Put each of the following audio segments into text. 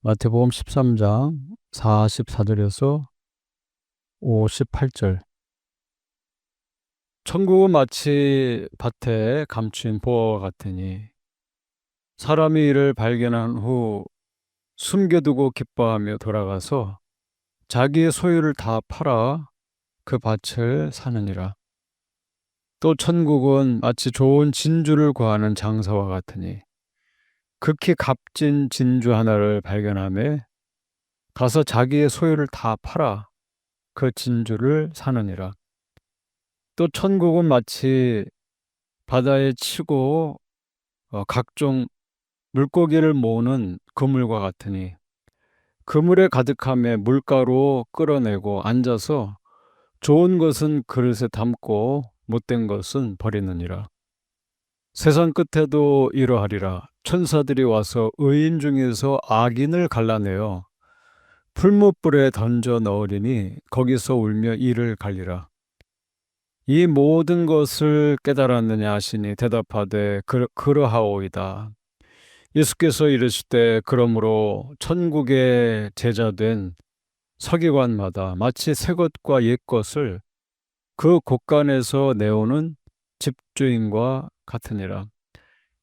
마태복음 13장 44절에서 58절. 천국은 마치 밭에 감춘 보화와 같으니 사람이 이를 발견한 후 숨겨두고 기뻐하며 돌아가서 자기의 소유를 다 팔아 그 밭을 사느니라. 또 천국은 마치 좋은 진주를 구하는 장사와 같으니 극히 값진 진주 하나를 발견하며 가서 자기의 소유를 다 팔아 그 진주를 사느니라. 또 천국은 마치 바다에 치고 각종 물고기를 모으는 그물과 같으니 그물에 가득함에 물가로 끌어내고 앉아서 좋은 것은 그릇에 담고 못된 것은 버리느니라. 세상 끝에도 이러하리라. 천사들이 와서 의인 중에서 악인을 갈라내어 풀무불에 던져 넣으리니 거기서 울며 이를 갈리라. 이 모든 것을 깨달았느냐 하시니 대답하되 그러하오이다. 예수께서 이르시되 그러므로 천국의 제자된 서기관마다 마치 새 것과 옛 것을 그 곳간에서 내오는 집주인과 같으니라.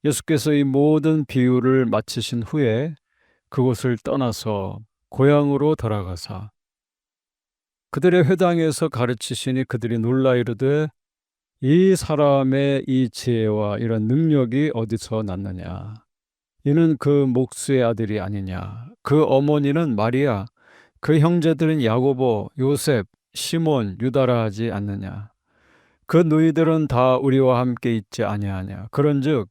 예수께서 이 모든 비유를 마치신 후에 그곳을 떠나서 고향으로 돌아가사 그들의 회당에서 가르치시니 그들이 놀라 이르되 이 사람의 이 지혜와 이런 능력이 어디서 났느냐? 이는 그 목수의 아들이 아니냐? 그 어머니는 마리아, 그 형제들은 야고보, 요셉, 시몬, 유다라 하지 않느냐? 그 너희들은 다 우리와 함께 있지 아니하냐? 그런즉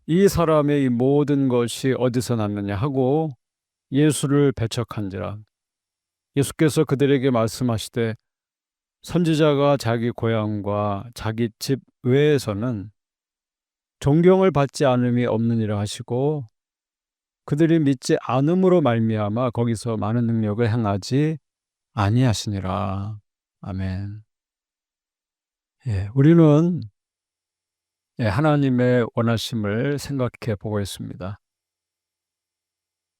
이 사람의 이 모든 것이 어디서 났느냐 하고 예수를 배척한지라. 예수께서 그들에게 말씀하시되 선지자가 자기 고향과 자기 집 외에서는 존경을 받지 않음이 없느니라 하시고 그들이 믿지 않음으로 말미암아 거기서 많은 능력을 행하지 아니하시니라. 아멘. 우리는 하나님의 원하심을 생각해 보고 있습니다.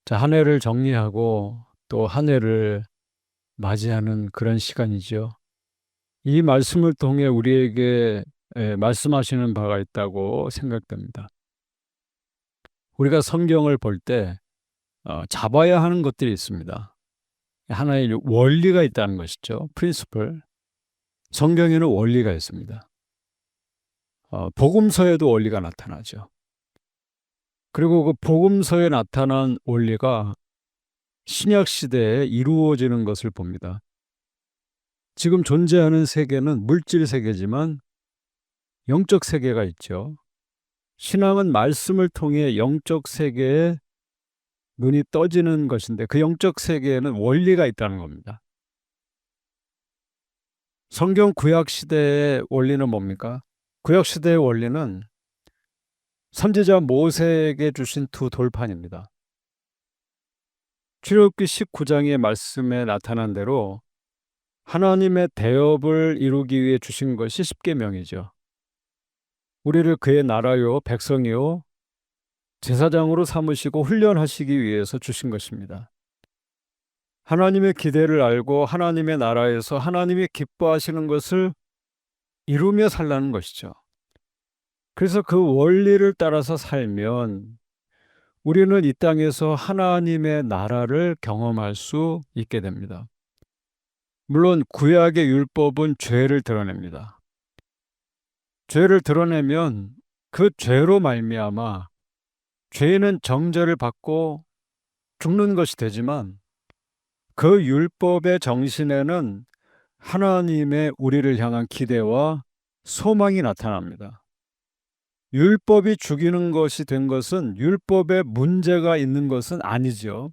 자, 한 해를 정리하고 또 한 해를 맞이하는 그런 시간이죠. 이 말씀을 통해 우리에게 말씀하시는 바가 있다고 생각됩니다. 우리가 성경을 볼 때 잡아야 하는 것들이 있습니다. 하나의 원리가 있다는 것이죠. 프린시플. 성경에는 원리가 있습니다. 복음서에도 원리가 나타나죠. 그리고 그 복음서에 나타난 원리가 신약 시대에 이루어지는 것을 봅니다. 지금 존재하는 세계는 물질 세계지만 영적 세계가 있죠. 신앙은 말씀을 통해 영적 세계에 눈이 떠지는 것인데 그 영적 세계에는 원리가 있다는 겁니다. 성경 구약 시대의 원리는 뭡니까? 구약 시대의 원리는 선지자 모세에게 주신 두 돌판입니다. 출애굽기 19장의 말씀에 나타난 대로 하나님의 대업을 이루기 위해 주신 것이 십계명이죠. 우리를 그의 나라요 백성이요 제사장으로 삼으시고 훈련하시기 위해서 주신 것입니다. 하나님의 기대를 알고 하나님의 나라에서 하나님이 기뻐하시는 것을 이루며 살라는 것이죠. 그래서 그 원리를 따라서 살면 우리는 이 땅에서 하나님의 나라를 경험할 수 있게 됩니다. 물론 구약의 율법은 죄를 드러냅니다. 죄를 드러내면 그 죄로 말미암아 죄는 정죄를 받고 죽는 것이 되지만 그 율법의 정신에는 하나님의 우리를 향한 기대와 소망이 나타납니다. 율법이 죽이는 것이 된 것은 율법에 문제가 있는 것은 아니죠.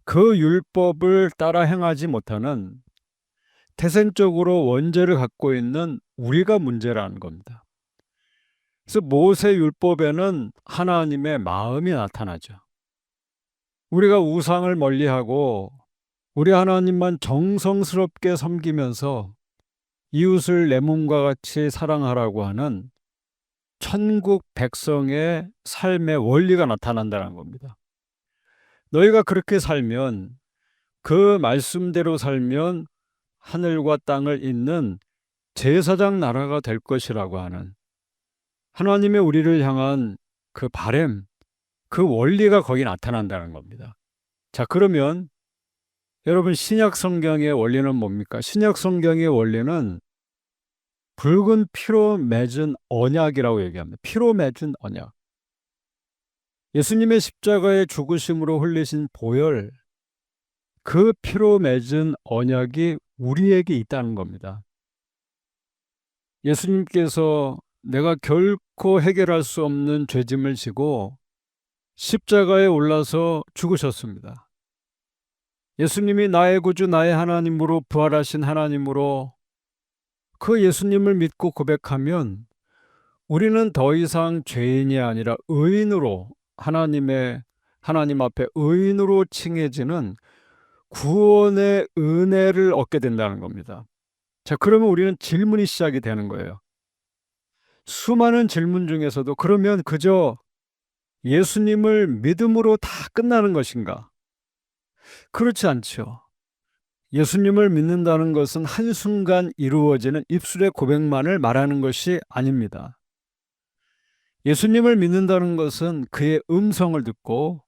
그 율법을 따라 행하지 못하는 태생적으로 원죄를 갖고 있는 우리가 문제라는 겁니다. 그래서 모세 율법에는 하나님의 마음이 나타나죠. 우리가 우상을 멀리하고 우리 하나님만 정성스럽게 섬기면서 이웃을 내 몸과 같이 사랑하라고 하는 천국 백성의 삶의 원리가 나타난다는 겁니다. 너희가 그렇게 살면, 그 말씀대로 살면 하늘과 땅을 잇는 제사장 나라가 될 것이라고 하는 하나님의 우리를 향한 그 바램, 그 원리가 거기 나타난다는 겁니다. 자, 그러면 여러분, 신약 성경의 원리는 뭡니까? 신약 성경의 원리는 붉은 피로 맺은 언약이라고 얘기합니다. 피로 맺은 언약. 예수님의 십자가의 죽으심으로 흘리신 보혈, 그 피로 맺은 언약이 우리에게 있다는 겁니다. 예수님께서 내가 결코 해결할 수 없는 죄짐을 지고 십자가에 올라서 죽으셨습니다. 예수님이 나의 구주, 나의 하나님으로 부활하신 하나님으로 그 예수님을 믿고 고백하면 우리는 더 이상 죄인이 아니라 의인으로 하나님 앞에 의인으로 칭해지는 구원의 은혜를 얻게 된다는 겁니다. 자, 그러면 우리는 질문이 시작이 되는 거예요. 수많은 질문 중에서도 그러면 그저 예수님을 믿음으로 다 끝나는 것인가? 그렇지 않죠. 예수님을 믿는다는 것은 한순간 이루어지는 입술의 고백만을 말하는 것이 아닙니다. 예수님을 믿는다는 것은 그의 음성을 듣고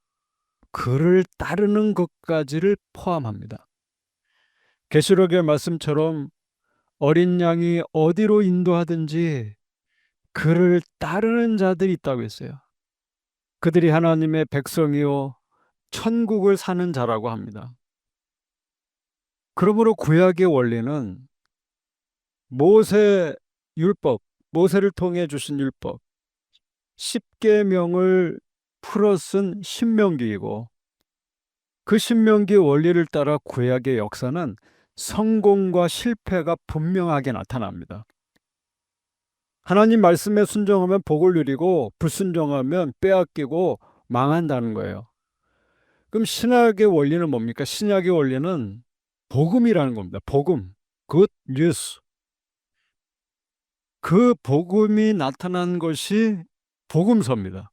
그를 따르는 것까지를 포함합니다. 계시록의 말씀처럼 어린 양이 어디로 인도하든지 그를 따르는 자들이 있다고 했어요. 그들이 하나님의 백성이요 천국을 사는 자라고 합니다. 그러므로 구약의 원리는 모세 율법, 모세를 통해 주신 율법, 십계명을 풀어 쓴 신명기이고, 그 신명기 원리를 따라 구약의 역사는 성공과 실패가 분명하게 나타납니다. 하나님 말씀에 순종하면 복을 누리고 불순종하면 빼앗기고 망한다는 거예요. 그럼 신학의 원리는 뭡니까? 신약의 원리는 복음이라는 겁니다. 복음, 굿 뉴스. 그 복음이 나타난 것이 복음서입니다.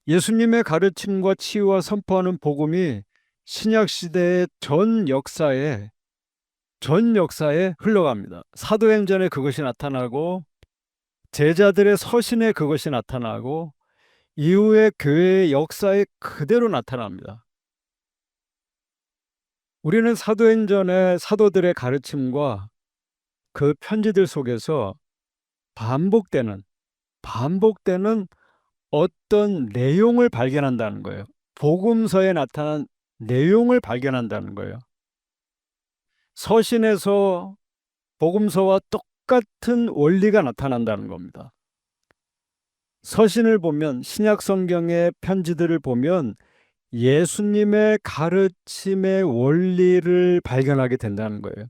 예수님의 가르침과 치유와 선포하는 복음이 신약 시대의 전 역사에 흘러갑니다. 사도행전에 그것이 나타나고 제자들의 서신에 그것이 나타나고 이후의 교회의 역사에 그대로 나타납니다. 우리는 사도행전의 사도들의 가르침과 그 편지들 속에서 반복되는 어떤 내용을 발견한다는 거예요. 복음서에 나타난 내용을 발견한다는 거예요. 서신에서 복음서와 똑같은 원리가 나타난다는 겁니다. 서신을 보면, 신약 성경의 편지들을 보면 예수님의 가르침의 원리를 발견하게 된다는 거예요.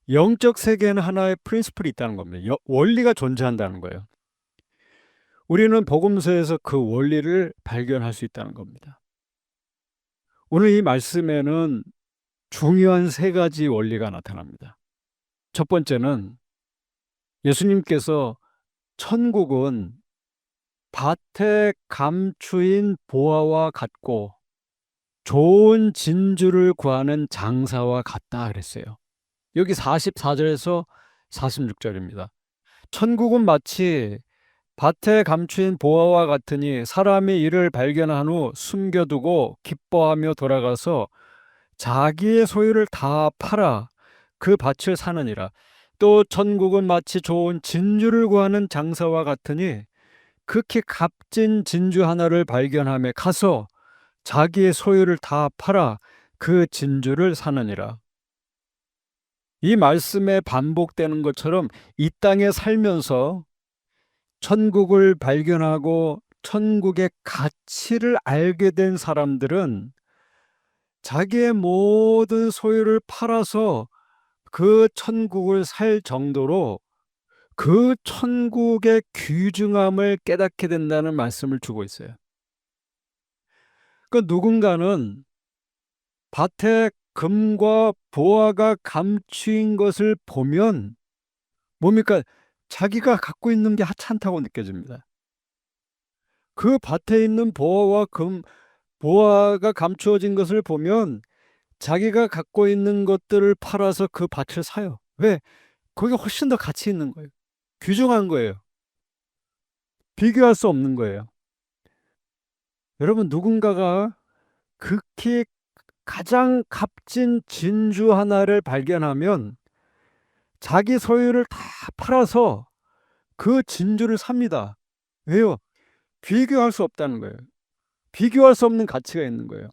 영적 세계에는 하나의 프린시플이 있다는 겁니다. 원리가 존재한다는 거예요. 우리는 복음서에서 그 원리를 발견할 수 있다는 겁니다. 오늘 이 말씀에는 중요한 세 가지 원리가 나타납니다. 첫 번째는 예수님께서 천국은 밭에 감추인 보화와 같고 좋은 진주를 구하는 장사와 같다 그랬어요. 여기 44절에서 46절입니다. 천국은 마치 밭에 감추인 보화와 같으니 사람이 이를 발견한 후 숨겨두고 기뻐하며 돌아가서 자기의 소유를 다 팔아 그 밭을 사느니라. 또 천국은 마치 좋은 진주를 구하는 장사와 같으니 극히 값진 진주 하나를 발견하며 가서 자기의 소유를 다 팔아 그 진주를 사느니라. 이 말씀에 반복되는 것처럼 이 땅에 살면서 천국을 발견하고 천국의 가치를 알게 된 사람들은 자기의 모든 소유를 팔아서 그 천국을 살 정도로 그 천국의 귀중함을 깨닫게 된다는 말씀을 주고 있어요. 그 누군가는 밭에 금과 보화가 감추인 것을 보면 뭡니까? 자기가 갖고 있는 게 하찮다고 느껴집니다. 그 밭에 있는 보화가 감추어진 것을 보면 자기가 갖고 있는 것들을 팔아서 그 밭을 사요. 왜? 거기 훨씬 더 가치 있는 거예요. 귀중한 거예요. 비교할 수 없는 거예요. 여러분, 누군가가 극히 가장 값진 진주 하나를 발견하면 자기 소유를 다 팔아서 그 진주를 삽니다. 왜요? 비교할 수 없다는 거예요. 비교할 수 없는 가치가 있는 거예요.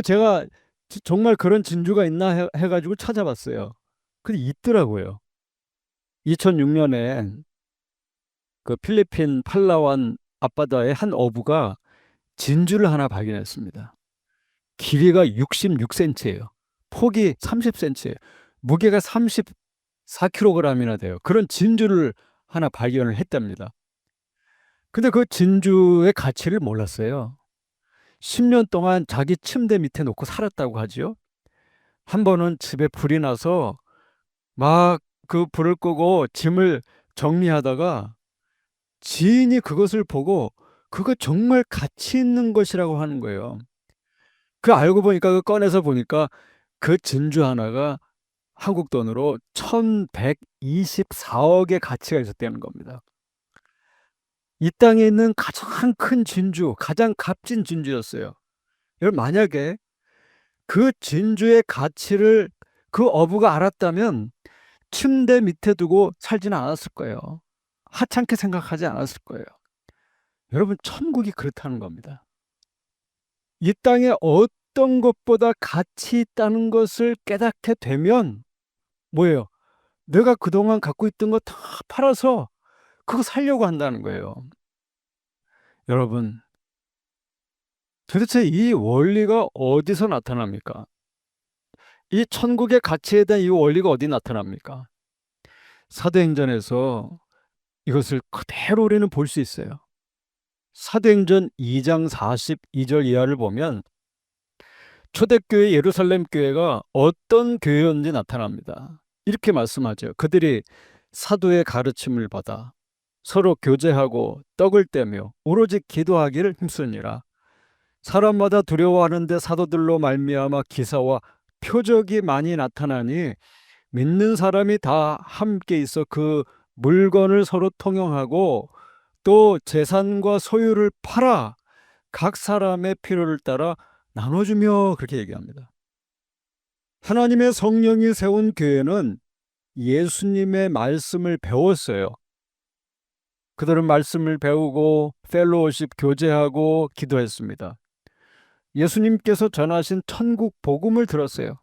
제가 정말 그런 진주가 있나 해가지고 찾아봤어요. 근데 있더라고요. 2006년에 그 필리핀 팔라완 앞바다의 한 어부가 진주를 하나 발견했습니다. 길이가 66cm예요. 폭이 30cm예요. 무게가 34kg이나 돼요. 그런 진주를 하나 발견을 했답니다. 근데 그 진주의 가치를 몰랐어요. 10년 동안 자기 침대 밑에 놓고 살았다고 하죠. 한 번은 집에 불이 나서 막 그 불을 끄고 짐을 정리하다가 지인이 그것을 보고 그거 정말 가치 있는 것이라고 하는 거예요. 알고 보니까 꺼내서 보니까 그 진주 하나가 한국 돈으로 1124억의 가치가 있었다는 겁니다. 이 땅에 있는 가장 큰 진주, 가장 값진 진주였어요. 여러분, 만약에 그 진주의 가치를 그 어부가 알았다면 침대 밑에 두고 살지는 않았을 거예요. 하찮게 생각하지 않았을 거예요. 여러분, 천국이 그렇다는 겁니다. 이 땅에 어떤 것보다 가치 있다는 것을 깨닫게 되면 뭐예요? 내가 그동안 갖고 있던 거 다 팔아서 그거 살려고 한다는 거예요. 여러분, 도대체 이 원리가 어디서 나타납니까? 이 천국의 가치에 대한 이 원리가 어디 나타납니까? 사도행전에서 이것을 그대로 우리는 볼 수 있어요. 사도행전 2장 42절 이하를 보면 초대교회 예루살렘 교회가 어떤 교회였는지 나타납니다. 이렇게 말씀하죠. 그들이 사도의 가르침을 받아 서로 교제하고 떡을 떼며 오로지 기도하기를 힘쓰니라. 사람마다 두려워하는데 사도들로 말미암아 기사와 표적이 많이 나타나니 믿는 사람이 다 함께 있어 그 물건을 서로 통용하고 또 재산과 소유를 팔아 각 사람의 필요를 따라 나눠주며 그렇게 얘기합니다. 하나님의 성령이 세운 교회는 예수님의 말씀을 배웠어요. 그들은 말씀을 배우고 펠로우십 교제하고 기도했습니다. 예수님께서 전하신 천국 복음을 들었어요.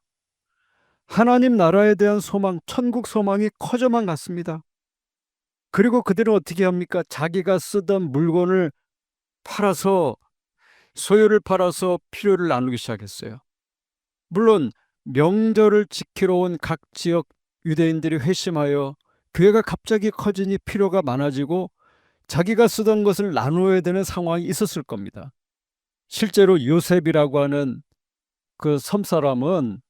하나님 나라에 대한 소망, 천국 소망이 커져만 갔습니다. 그리고 그들은 어떻게 합니까? 자기가 쓰던 물건을 팔아서, 소유를 팔아서 필요를 나누기 시작했어요. 물론 명절을 지키러 온 각 지역 유대인들이 회심하여 교회가 갑자기 커지니 필요가 많아지고 자기가 쓰던 것을 나누어야 되는 상황이 있었을 겁니다. 실제로 요셉이라고 하는 그 섬사람은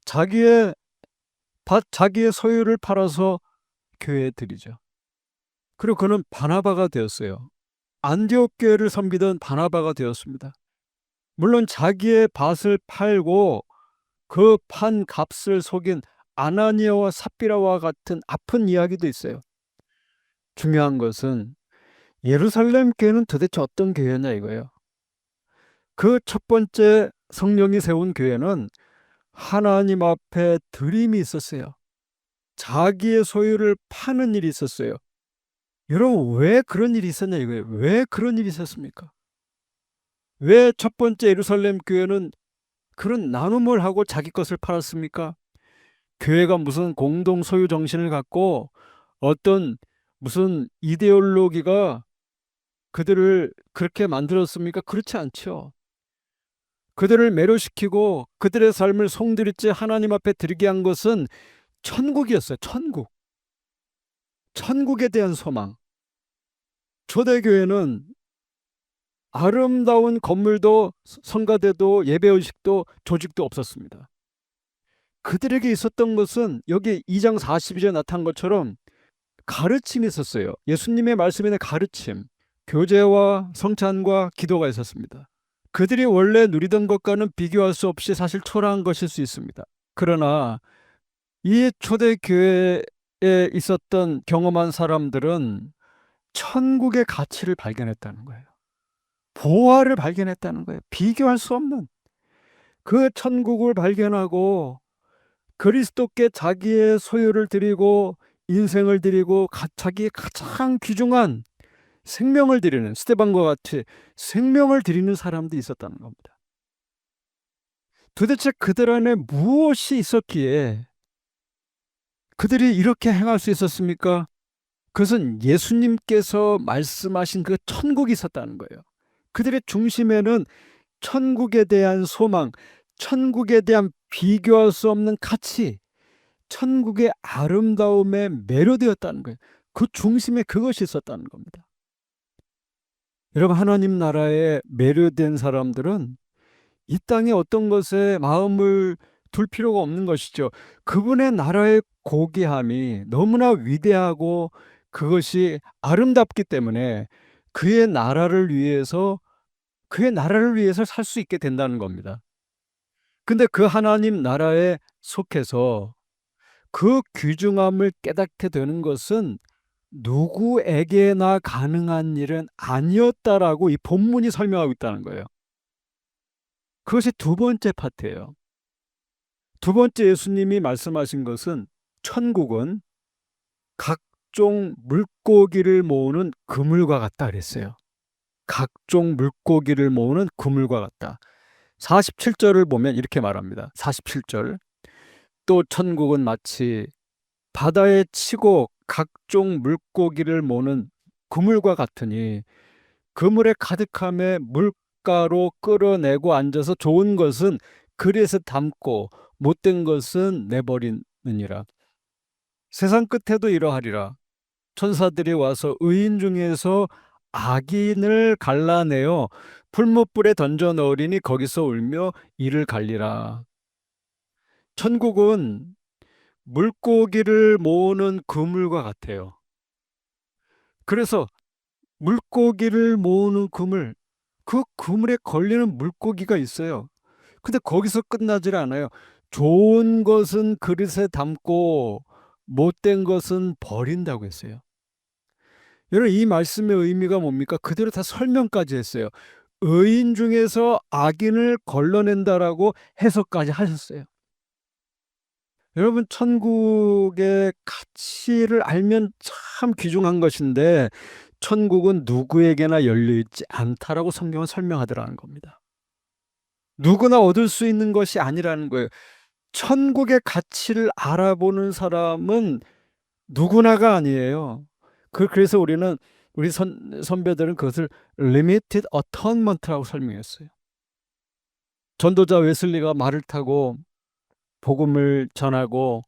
자기의 자기의 소유를 팔아서 교회에 드리죠. 그리고 그는 바나바가 되었어요. 안디옥 교회를 섬기던 바나바가 되었습니다. 물론 자기의 밭을 팔고 그 판 값을 속인 아나니아와 삽비라와 같은 아픈 이야기도 있어요. 중요한 것은 예루살렘 교회는 도대체 어떤 교회냐 이거예요. 그 첫 번째 성령이 세운 교회는 하나님 앞에 드림이 있었어요. 자기의 소유를 파는 일이 있었어요. 여러분, 왜 그런 일이 있었냐 이거예요. 왜 그런 일이 있었습니까? 왜 첫 번째 예루살렘 교회는 그런 나눔을 하고 자기 것을 팔았습니까? 교회가 무슨 공동 소유 정신을 갖고 어떤 무슨 이데올로기가 그들을 그렇게 만들었습니까? 그렇지 않죠. 그들을 매료시키고 그들의 삶을 송두리째 하나님 앞에 드리게 한 것은 천국이었어요. 천국. 천국에 대한 소망. 초대교회는 아름다운 건물도 성가대도 예배의식도 조직도 없었습니다. 그들에게 있었던 것은 여기 2장 42절에 나타난 것처럼 가르침이 있었어요. 예수님의 말씀에 대한 가르침. 교제와 성찬과 기도가 있었습니다. 그들이 원래 누리던 것과는 비교할 수 없이 사실 초라한 것일 수 있습니다. 그러나 이 초대교회에 있었던 경험한 사람들은 천국의 가치를 발견했다는 거예요. 보화를 발견했다는 거예요. 비교할 수 없는 그 천국을 발견하고 그리스도께 자기의 소유를 드리고 인생을 드리고 자기의 가장 귀중한 생명을 드리는, 스테반과 같이 생명을 드리는 사람도 있었다는 겁니다. 도대체 그들 안에 무엇이 있었기에 그들이 이렇게 행할 수 있었습니까? 그것은 예수님께서 말씀하신 그 천국이 있었다는 거예요. 그들의 중심에는 천국에 대한 소망, 천국에 대한 비교할 수 없는 가치, 천국의 아름다움에 매료되었다는 거예요. 그 중심에 그것이 있었다는 겁니다. 여러분, 하나님 나라에 매료된 사람들은 이 땅에 어떤 것에 마음을 둘 필요가 없는 것이죠. 그분의 나라의 고귀함이 너무나 위대하고 그것이 아름답기 때문에 그의 나라를 위해서 살 수 있게 된다는 겁니다. 근데 그 하나님 나라에 속해서 그 귀중함을 깨닫게 되는 것은 누구에게나 가능한 일은 아니었다라고 이 본문이 설명하고 있다는 거예요. 그것이 두 번째 파트예요. 두 번째 예수님이 말씀하신 것은 천국은 각종 물고기를 모으는 그물과 같다 그랬어요. 각종 물고기를 모으는 그물과 같다. 47절을 보면 이렇게 말합니다. 47절. 또 천국은 마치 바다에 치고 각종 물고기를 모는 그물과 같으니 그물에 가득함에 물가로 끌어내고 앉아서 좋은 것은 그릇에 담고 못된 것은 내버리느니라. 세상 끝에도 이러하리라. 천사들이 와서 의인 중에서 악인을 갈라내어 풀무불에 던져 넣으리니 거기서 울며 이를 갈리라. 천국은 물고기를 모으는 그물과 같아요. 그래서 물고기를 모으는 그물, 그 그물에 걸리는 물고기가 있어요. 근데 거기서 끝나질 않아요. 좋은 것은 그릇에 담고 못된 것은 버린다고 했어요. 여러분, 이 말씀의 의미가 뭡니까? 그대로 다 설명까지 했어요. 의인 중에서 악인을 걸러낸다라고 해석까지 하셨어요. 여러분, 천국의 가치를 알면 참 귀중한 것인데 천국은 누구에게나 열려있지 않다라고 성경은 설명하더라는 겁니다. 누구나 얻을 수 있는 것이 아니라는 거예요. 천국의 가치를 알아보는 사람은 누구나가 아니에요. 그래서 우리 선배들은 그것을 limited atonement라고 설명했어요. 전도자 웨슬리가 말을 타고 복음을 전하고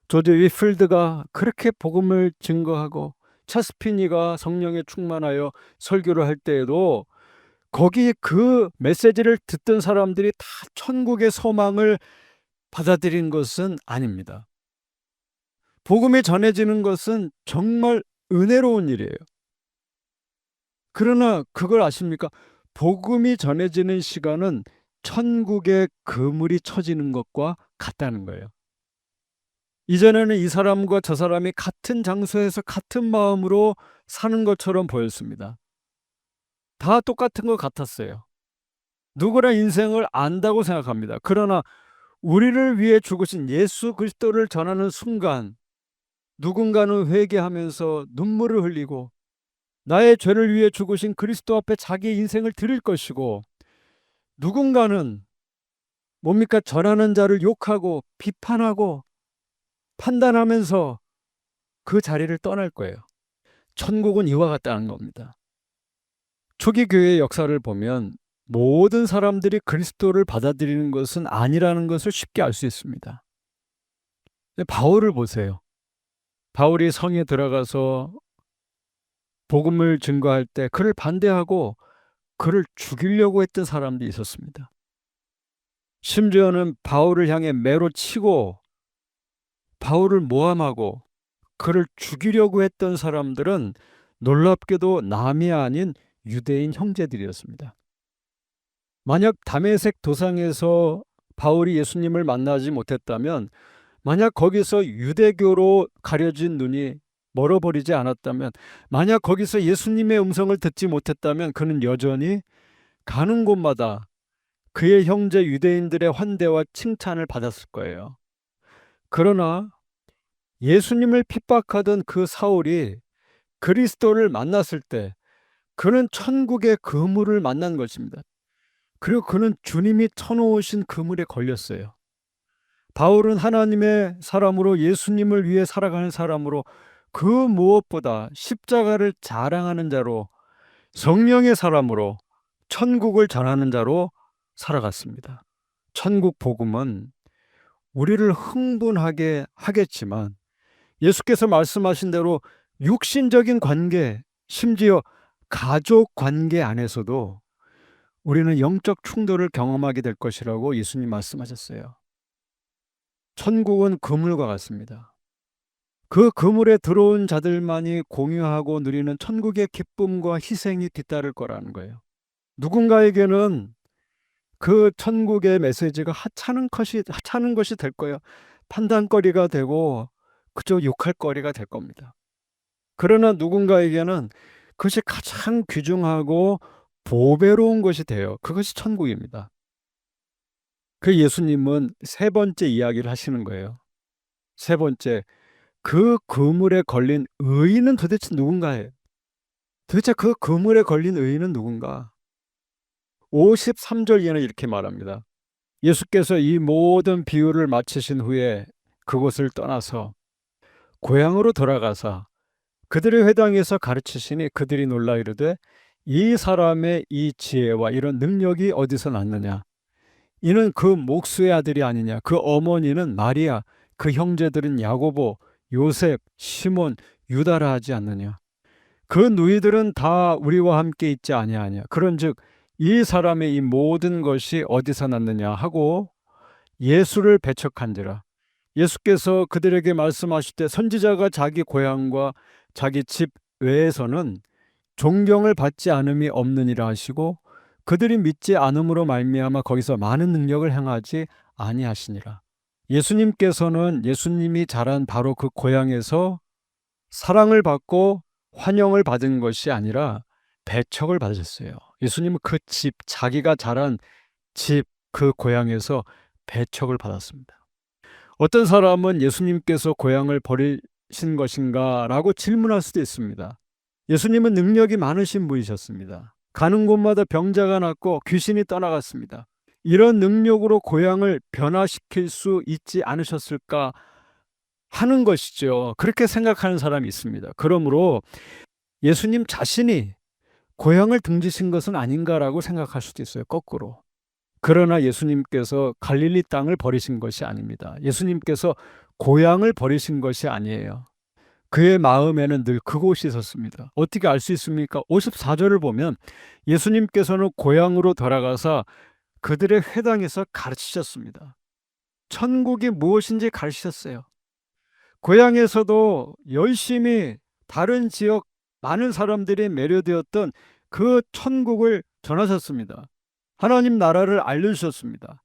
조지 위필드가 그렇게 복음을 증거하고 찰스피니가 성령에 충만하여 설교를 할 때에도 거기 그 메시지를 듣던 사람들이 다 천국의 소망을 받아들인 것은 아닙니다. 복음이 전해지는 것은 정말 은혜로운 일이에요. 그러나 그걸 아십니까? 복음이 전해지는 시간은 천국의 그물이 쳐지는 것과 같다는 거예요. 이전에는 이 사람과 저 사람이 같은 장소에서 같은 마음으로 사는 것처럼 보였습니다. 다 똑같은 것 같았어요. 누구나 인생을 안다고 생각합니다. 그러나 우리를 위해 죽으신 예수 그리스도를 전하는 순간 누군가는 회개하면서 눈물을 흘리고 나의 죄를 위해 죽으신 그리스도 앞에 자기 인생을 드릴 것이고 누군가는 뭡니까? 전하는 자를 욕하고 비판하고 판단하면서 그 자리를 떠날 거예요. 천국은 이와 같다는 겁니다. 초기 교회의 역사를 보면 모든 사람들이 그리스도를 받아들이는 것은 아니라는 것을 쉽게 알 수 있습니다. 바울을 보세요. 바울이 성에 들어가서 복음을 증거할 때 그를 반대하고 그를 죽이려고 했던 사람도 있었습니다. 심지어는 바울을 향해 매로 치고 바울을 모함하고 그를 죽이려고 했던 사람들은 놀랍게도 남이 아닌 유대인 형제들이었습니다. 만약 다메섹 도상에서 바울이 예수님을 만나지 못했다면, 만약 거기서 유대교로 가려진 눈이 멀어버리지 않았다면, 만약 거기서 예수님의 음성을 듣지 못했다면 그는 여전히 가는 곳마다 그의 형제 유대인들의 환대와 칭찬을 받았을 거예요. 그러나 예수님을 핍박하던 그 사울이 그리스도를 만났을 때 그는 천국의 그물을 만난 것입니다. 그리고 그는 주님이 쳐놓으신 그물에 걸렸어요. 바울은 하나님의 사람으로, 예수님을 위해 살아가는 사람으로, 그 무엇보다 십자가를 자랑하는 자로, 성령의 사람으로, 천국을 전하는 자로 살아갔습니다. 천국 복음은 우리를 흥분하게 하겠지만 예수께서 말씀하신 대로 육신적인 관계, 심지어 가족 관계 안에서도 우리는 영적 충돌을 경험하게 될 것이라고 예수님 말씀하셨어요. 천국은 그물과 같습니다. 그 그물에 들어온 자들만이 공유하고 누리는 천국의 기쁨과 희생이 뒤따를 거라는 거예요. 누군가에게는 그 천국의 메시지가 하찮은 것이 될 거예요. 판단거리가 되고 그저 욕할 거리가 될 겁니다. 그러나 누군가에게는 그것이 가장 귀중하고 보배로운 것이 돼요. 그것이 천국입니다. 그 예수님은 세 번째 이야기를 하시는 거예요. 세 번째, 그 그물에 걸린 의인은 도대체 누군가예요? 도대체 그 그물에 걸린 의인은 누군가? 53절 이에는 이렇게 말합니다. 예수께서 이 모든 비유를 마치신 후에 그곳을 떠나서 고향으로 돌아가사 그들의 회당에서 가르치시니 그들이 놀라 이르되 이 사람의 이 지혜와 이런 능력이 어디서 났느냐? 이는 그 목수의 아들이 아니냐? 그 어머니는 마리아, 그 형제들은 야고보, 요셉, 시몬, 유다라 하지 않느냐? 그 누이들은 다 우리와 함께 있지 아니하냐? 그런즉 이 사람의 이 모든 것이 어디서 났느냐 하고 예수를 배척한지라. 예수께서 그들에게 말씀하실 때 선지자가 자기 고향과 자기 집 외에서는 존경을 받지 않음이 없느니라 하시고 그들이 믿지 않음으로 말미암아 거기서 많은 능력을 행하지 아니하시니라. 예수님께서는 예수님이 자란 바로 그 고향에서 사랑을 받고 환영을 받은 것이 아니라 배척을 받으셨어요. 예수님은 그 집, 자기가 자란 집, 그 고향에서 배척을 받았습니다. 어떤 사람은 예수님께서 고향을 버리신 것인가 라고 질문할 수도 있습니다. 예수님은 능력이 많으신 분이셨습니다. 가는 곳마다 병자가 낫고 귀신이 떠나갔습니다. 이런 능력으로 고향을 변화시킬 수 있지 않으셨을까 하는 것이죠. 그렇게 생각하는 사람이 있습니다. 그러므로 예수님 자신이 고향을 등지신 것은 아닌가라고 생각할 수도 있어요. 거꾸로. 그러나 예수님께서 갈릴리 땅을 버리신 것이 아닙니다. 예수님께서 고향을 버리신 것이 아니에요. 그의 마음에는 늘 그곳이 있었습니다. 어떻게 알 수 있습니까? 54절을 보면 예수님께서는 고향으로 돌아가서 그들의 회당에서 가르치셨습니다. 천국이 무엇인지 가르치셨어요. 고향에서도 열심히 다른 지역 많은 사람들이 매료되었던 그 천국을 전하셨습니다. 하나님 나라를 알려주셨습니다.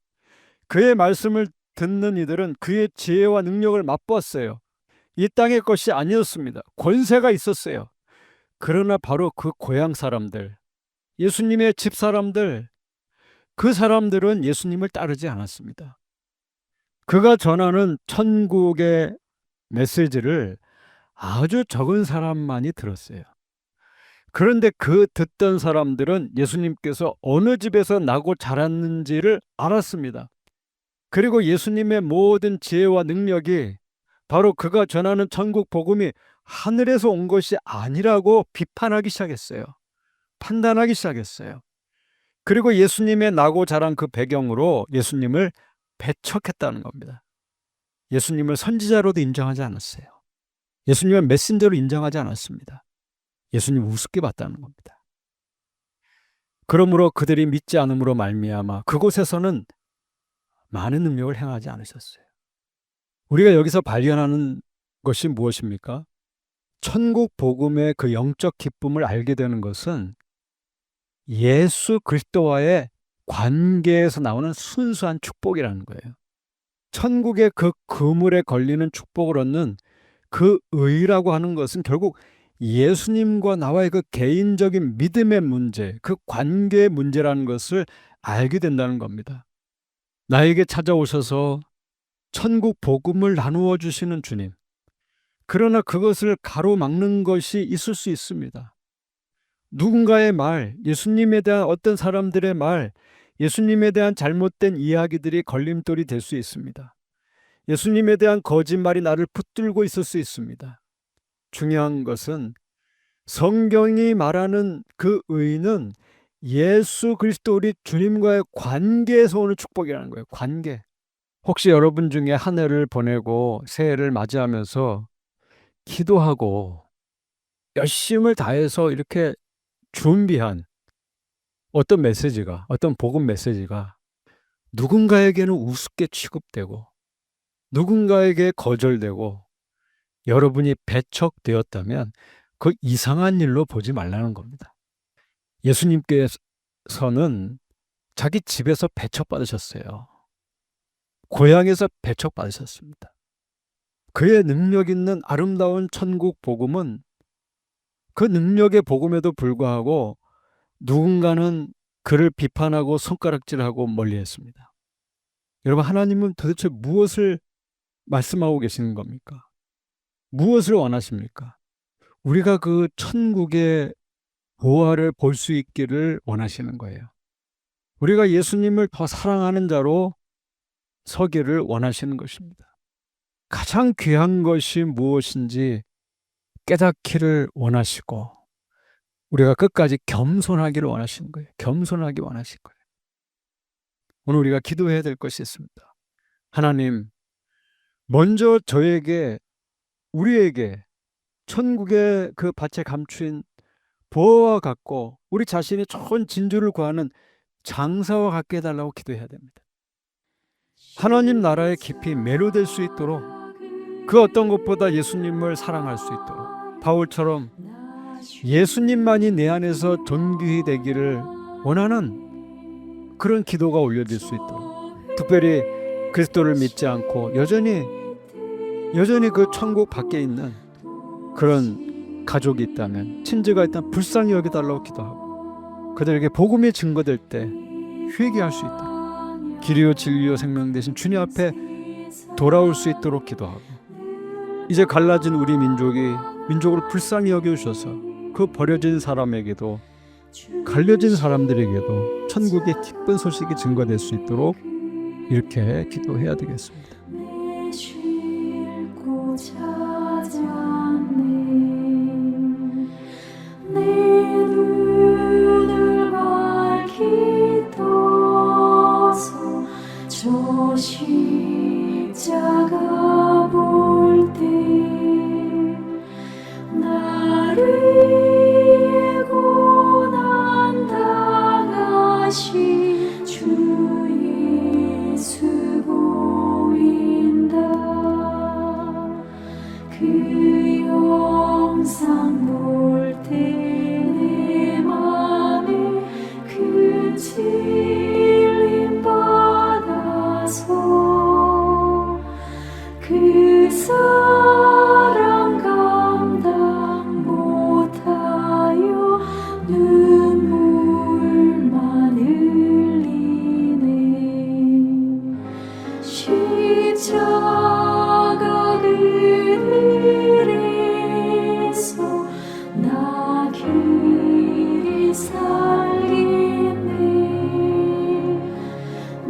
그의 말씀을 듣는 이들은 그의 지혜와 능력을 맛보았어요. 이 땅의 것이 아니었습니다. 권세가 있었어요. 그러나 바로 그 고향 사람들, 예수님의 집 사람들, 그 사람들은 예수님을 따르지 않았습니다. 그가 전하는 천국의 메시지를 아주 적은 사람만이 들었어요. 그런데 그 듣던 사람들은 예수님께서 어느 집에서 나고 자랐는지를 알았습니다. 그리고 예수님의 모든 지혜와 능력이 바로 그가 전하는 천국 복음이 하늘에서 온 것이 아니라고 비판하기 시작했어요. 판단하기 시작했어요. 그리고 예수님의 나고 자란 그 배경으로 예수님을 배척했다는 겁니다. 예수님을 선지자로도 인정하지 않았어요. 예수님을 메신저로 인정하지 않았습니다. 예수님 우습게 봤다는 겁니다. 그러므로 그들이 믿지 않음으로 말미암아 그곳에서는 많은 능력을 행하지 않으셨어요. 우리가 여기서 발견하는 것이 무엇입니까? 천국 복음의 그 영적 기쁨을 알게 되는 것은 예수 그리스도와의 관계에서 나오는 순수한 축복이라는 거예요. 천국의 그 그물에 걸리는 축복을 얻는 그 의라고 하는 것은 결국 예수님과 나와의 그 개인적인 믿음의 문제, 그 관계의 문제라는 것을 알게 된다는 겁니다. 나에게 찾아오셔서 천국 복음을 나누어 주시는 주님. 그러나 그것을 가로막는 것이 있을 수 있습니다. 누군가의 말, 예수님에 대한 어떤 사람들의 말, 예수님에 대한 잘못된 이야기들이 걸림돌이 될 수 있습니다. 예수님에 대한 거짓말이 나를 붙들고 있을 수 있습니다. 중요한 것은 성경이 말하는 그 의는 예수 그리스도 우리 주님과의 관계에서 오는 축복이라는 거예요. 관계. 혹시 여러분 중에 한 해를 보내고 새해를 맞이하면서 기도하고 열심을 다해서 이렇게 준비한 어떤 메시지가, 어떤 복음 메시지가 누군가에게는 우습게 취급되고 누군가에게 거절되고 여러분이 배척되었다면 그 이상한 일로 보지 말라는 겁니다. 예수님께서는 자기 집에서 배척받으셨어요. 고향에서 배척받으셨습니다. 그의 능력 있는 아름다운 천국 복음은 그 능력의 복음에도 불구하고 누군가는 그를 비판하고 손가락질하고 멀리했습니다. 여러분, 하나님은 도대체 무엇을 말씀하고 계시는 겁니까? 무엇을 원하십니까? 우리가 그 천국의 보화를 볼 수 있기를 원하시는 거예요. 우리가 예수님을 더 사랑하는 자로 서기를 원하시는 것입니다. 가장 귀한 것이 무엇인지 깨닫기를 원하시고 우리가 끝까지 겸손하기를 원하시는 거예요. 겸손하기 원하실 거예요. 오늘 우리가 기도해야 될 것이 있습니다. 하나님, 먼저 저에게, 우리에게 천국의 그 밭에 감추인 보화와 같고 우리 자신이 좋은 진주를 구하는 장사와 같게 해달라고 기도해야 됩니다. 하나님 나라에 깊이 매료될 수 있도록 그 어떤 것보다 예수님을 사랑할 수 있도록 바울처럼 예수님만이 내 안에서 존귀히 되기를 원하는 그런 기도가 올려질 수 있도록, 특별히 그리스도를 믿지 않고 여전히 그 천국 밖에 있는 그런 가족이 있다면, 친지가 있다면 불쌍히 여겨달라고 기도하고 그들에게 복음이 증거될 때 회개할 수 있도록, 길이요 진리요 생명 되신 주님 앞에 돌아올 수 있도록 기도하고, 이제 갈라진 우리 민족으로 불쌍히 여겨주셔서 그 버려진 사람에게도 갈려진 사람들에게도 천국의 기쁜 소식이 증거될 수 있도록 이렇게 기도해야 되겠습니다. 십자가 볼 때 나를 위해 고난 당하신 주 예수 보인다. 그 영상 볼 때 내 맘에 큰 찔림 받아서 그 사랑 감당 못하여 눈물만 흘리네. 십자가 그늘에서 나 길이 살리네.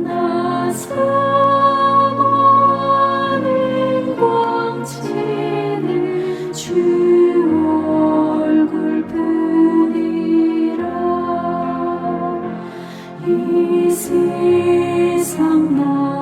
나 사모하는 광채는 주 얼굴뿐이라. 이 세상 나